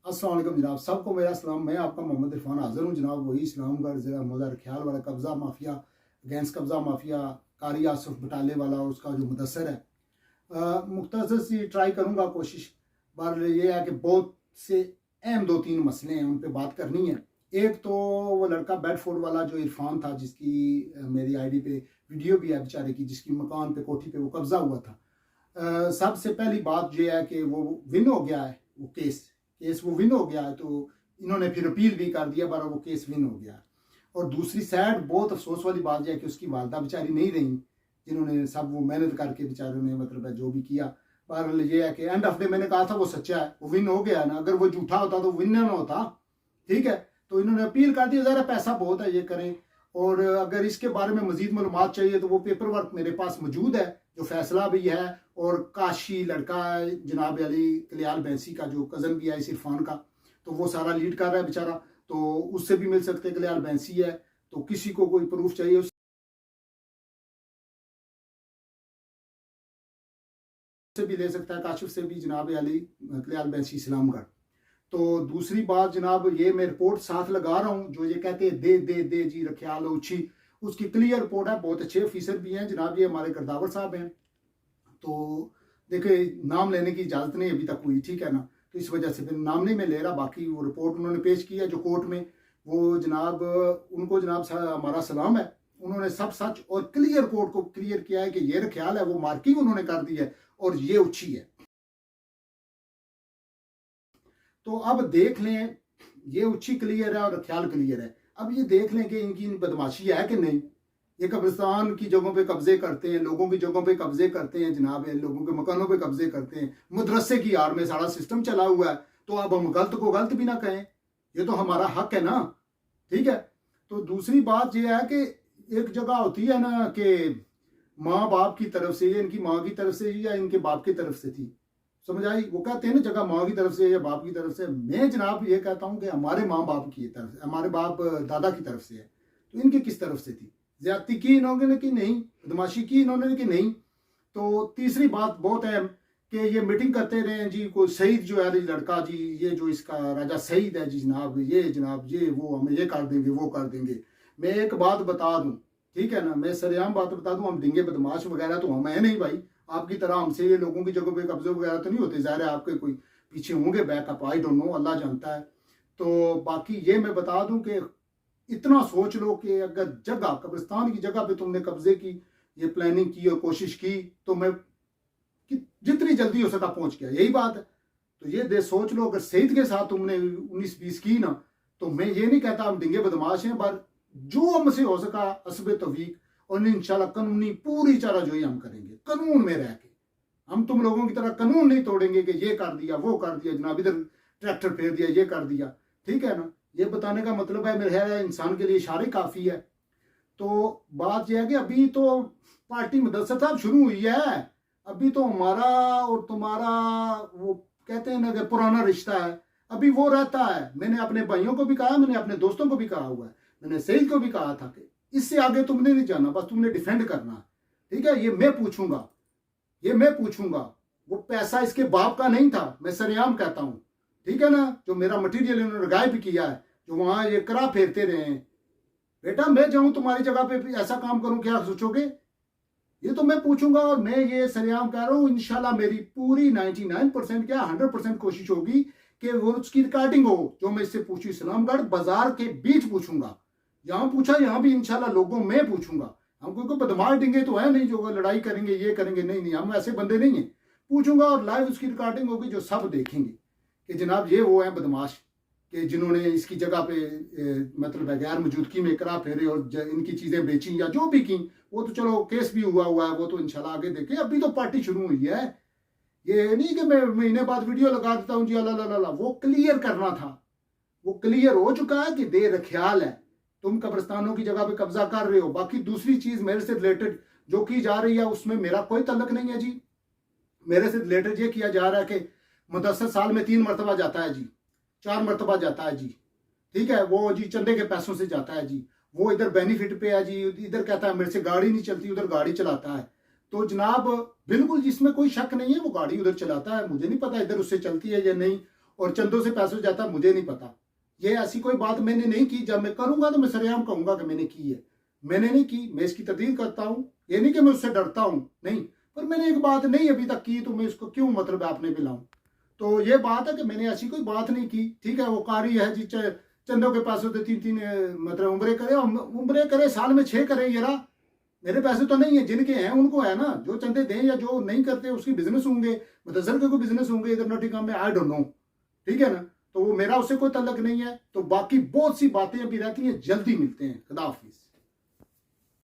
अस्सलाम वालेकुम जनाब, सबको मेरा सलाम। मैं आपका मोहम्मद इरफान हाजिर हूँ जनाब, वही इस्लामगढ़ ज़िला मज़र ख्याल वाला कब्ज़ा माफिया, गैंस कब्ज़ा माफिया, कारी आसफ बटाले वाला उसका जो मुदस्सर है। मुख्तसर सी ट्राई करूँगा कोशिश, पर ये है कि बहुत से अहम दो तीन मसले हैं, उन पर बात करनी है। एक तो वो लड़का बेडफोर्ड वाला जो इरफान था, जिसकी मेरी आईडी पे वीडियो भी है बेचारे की, जिसकी मकान पे कोठी पे वो कब्ज़ा हुआ था। सबसे पहली बात ये है कि वो विन हो गया है, वो केस वो विन हो गया है, तो इन्होंने फिर अपील भी कर दिया, पर वो केस विन हो गया। और दूसरी साइड बहुत अफसोस वाली बात यह है कि उसकी वालदा बेचारी नहीं रही, जिन्होंने सब वो मेहनत करके बेचारों ने मतलब है जो भी किया। पर ये है कि एंड ऑफ डे मैंने कहा था वो सच्चा है, वो विन हो गया ना। अगर वो झूठा होता तो विन ना होता, ठीक है। तो इन्होंने अपील कर दी, ज़रा पैसा बहुत है, ये करें। और अगर इसके बारे में मजीद मालूमात चाहिए तो वो पेपर वर्क मेरे पास मौजूद है, जो फैसला भी है। और काशी लड़का जनाब अली कलियाल बैंसी का जो कज़न भी है इस इरफान का, तो वो सारा लीड कर रहा है बेचारा, तो उससे भी मिल सकते। कलियाल बैंसी है, तो किसी को कोई प्रूफ चाहिए उससे भी ले सकता है, काशिफ से भी, जनाब अली कलियाल बैंसी इस्लामगढ़। तो दूसरी बात जनाब, ये मैं रिपोर्ट साथ लगा रहा हूँ, जो ये कहते हैं दे दे दे जी रख्याल उछी, उसकी क्लियर रिपोर्ट है। बहुत अच्छे ऑफिसर भी हैं जनाब, ये हमारे गर्दावर साहब हैं। तो देखिए, नाम लेने की इजाज़त नहीं अभी तक हुई, ठीक है ना, तो इस वजह से फिर नाम नहीं मैं ले रहा। बाकी वो रिपोर्ट उन्होंने पेश किया जो कोर्ट में, वो जनाब उनको जनाब हमारा सलाम है। उन्होंने सब सच और क्लियर कोर्ट को क्लियर किया है कि ये ख्याल है, वो मार्किंग उन्होंने कर दी है और ये उच्छी है। तो अब देख लें, ये उच्छी क्लियर है और ख्याल क्लियर है। अब ये देख लें कि इनकी बदमाशी है कि नहीं। ये कब्रिस्तान की जगहों पे कब्जे करते हैं, लोगों की जगहों पे कब्जे करते हैं जनाब, लोगों के मकानों पे कब्जे करते हैं। मदरसे की आड़ में सारा सिस्टम चला हुआ है, तो अब हम गलत को गलत भी ना कहें, ये तो हमारा हक है ना, ठीक है। तो दूसरी बात यह है कि एक जगह होती है ना कि माँ बाप की तरफ से, इनकी माँ की तरफ से या इनके बाप की तरफ से थी, समझ आई। वो कहते हैं ना जगह माँ की तरफ से या बाप की तरफ से। मैं जनाब ये कहता हूँ कि हमारे माँ बाप की तरफ से, हमारे बाप दादा की तरफ से है, तो इनकी किस तरफ से थी? ज्यादती की इन्होंने कि नहीं, बदमाशी की इन्होंने कि नहीं। तो तीसरी बात बहुत अहम कि ये मीटिंग करते रहे जी, कोई सईद जो है लड़का जी, ये जो इसका राजा सईद है जी जनाब, ये जनाब ये वो हमें ये कर देंगे वो कर देंगे। मैं एक बात बता दूं, ठीक है ना, मैं सरेआम बात बता दूं, हम डिंगे बदमाश वगैरह तो हम है नहीं भाई। आपकी तरह हमसे ये लोगों की जगह पे कब्जे वगैरह तो नहीं होते, ज़ाहिर है आपके कोई पीछे होंगे बैकअप, आई डोंट नो, अल्लाह जानता है। तो बाकी ये मैं बता दूं कि इतना सोच लो कि अगर जगह कब्रिस्तान की जगह पे तुमने कब्जे की ये प्लानिंग की और कोशिश की, तो मैं जितनी जल्दी हो सका पहुंच गया, यही बात है। तो ये दे सोच लो, अगर सईद के साथ तुमने 19-20 की ना, तो मैं ये नहीं कहता हम डिंगे बदमाश हैं, पर जो हमसे हो सका हस्ब तौफीक, और इंशाल्लाह कानूनी पूरी चाराजोई हम करेंगे, कानून में रह के। हम तुम लोगों की तरह कानून नहीं तोड़ेंगे कि ये कर दिया वो कर दिया जनाब, इधर ट्रैक्टर फेर दिया ये कर दिया, ठीक है ना। ये बताने का मतलब है, मेरे है इंसान के लिए इशारे काफ़ी है। तो बात यह है कि अभी तो पार्टी मदरसा साहब शुरू हुई है, अभी तो हमारा और तुम्हारा वो कहते हैं ना कि पुराना रिश्ता है, अभी वो रहता है। मैंने अपने भाइयों को भी कहा, मैंने अपने दोस्तों को भी कहा हुआ है, मैंने सईद को भी कहा था कि इससे आगे तुमने नहीं जाना, बस तुमने डिफेंड करना है, ठीक है। ये मैं पूछूंगा, ये मैं पूछूंगा। वो पैसा इसके बाप का नहीं था, मैं सरेआम कहता हूँ, ठीक है ना। जो मेरा मटीरियल इन्होंने गायब किया है, जो वहां ये करा फेरते रहे हैं, बेटा मैं जाऊं तुम्हारी जगह पे ऐसा काम करूं, क्या सोचोगे? ये तो मैं पूछूंगा। और मैं ये सरेआम कह रहा हूँ, इंशाल्लाह मेरी पूरी 99% क्या 100% कोशिश होगी कि वो उसकी रिकॉर्डिंग हो, जो मैं इससे पूछू। इस्लामगढ़ बाजार के बीच पूछूंगा, यहाँ पूछा यहाँ भी इंशाल्लाह लोगों में पूछूंगा। हम कोई बदमाश देंगे तो है नहीं जो लड़ाई करेंगे ये करेंगे, नहीं नहीं, हम ऐसे बंदे नहीं हैं। पूछूंगा और लाइव उसकी रिकॉर्डिंग होगी, जो सब देखेंगे कि जनाब ये वो है बदमाश कि जिन्होंने इसकी जगह पे मतलब गैर मौजूदगी में करा फेरे और इनकी चीज़ें बेची या जो भी की। वो तो चलो केस भी हुआ है, वो तो इंशाल्लाह आगे देखें। अभी तो पार्टी शुरू हुई है, ये नहीं कि मैं महीने बाद वीडियो लगा देता हूँ जी अल्लाह। वो क्लियर करना था, वो क्लियर हो चुका है कि देर ख्याल है, तुम कब्रिस्तानों की जगह पे कब्जा कर रहे हो। बाकी दूसरी चीज़ मेरे से रिलेटेड जो की जा रही है उसमें मेरा कोई तल्लक नहीं है जी। मेरे से रिलेटेड ये किया जा रहा है कि मुदस्सर साल में 3 मरतबा जाता है जी, 4 मरतबा जाता है जी, ठीक है। वो जी चंदे के पैसों से जाता है जी, वो इधर बेनिफिट पे है जी, इधर कहता है मेरे से गाड़ी नहीं चलती, उधर गाड़ी चलाता है। तो जनाब बिल्कुल जिसमें कोई शक नहीं है, वो गाड़ी उधर चलाता है, मुझे नहीं पता इधर उससे चलती है या नहीं। और चंदों से पैसे जाता मुझे नहीं पता। ये ऐसी कोई बात मैंने नहीं की, जब मैं करूंगा तो मैं सरेआम कहूंगा कि मैंने की है। मैंने नहीं की, मैं इसकी तकदीर करता हूं, ये नहीं कि मैं उससे डरता हूं, नहीं, पर मैंने एक बात नहीं अभी तक की तो मैं इसको क्यों मतलब अपने पे लाऊं। तो ये बात है कि मैंने ऐसी कोई बात नहीं की। ठीक है, वो कारी है जी, चंदों के पैसों से 3-3 मतलब उम्रे करे साल में 6 करे, यारा मेरे पैसे तो नहीं है, जिनके हैं उनको है ना, जो चंदे दें या जो नहीं करते उसकी बिजनेस होंगे, मुतसर के कोई बिजनेस होंगे इधर नोटिका में, आई डोंट नो। ठीक है ना, तो वो मेरा उससे कोई तल्लक नहीं है। तो बाकी बहुत सी बातें अभी रहती हैं, जल्दी मिलते हैं, खुदा हाफिज।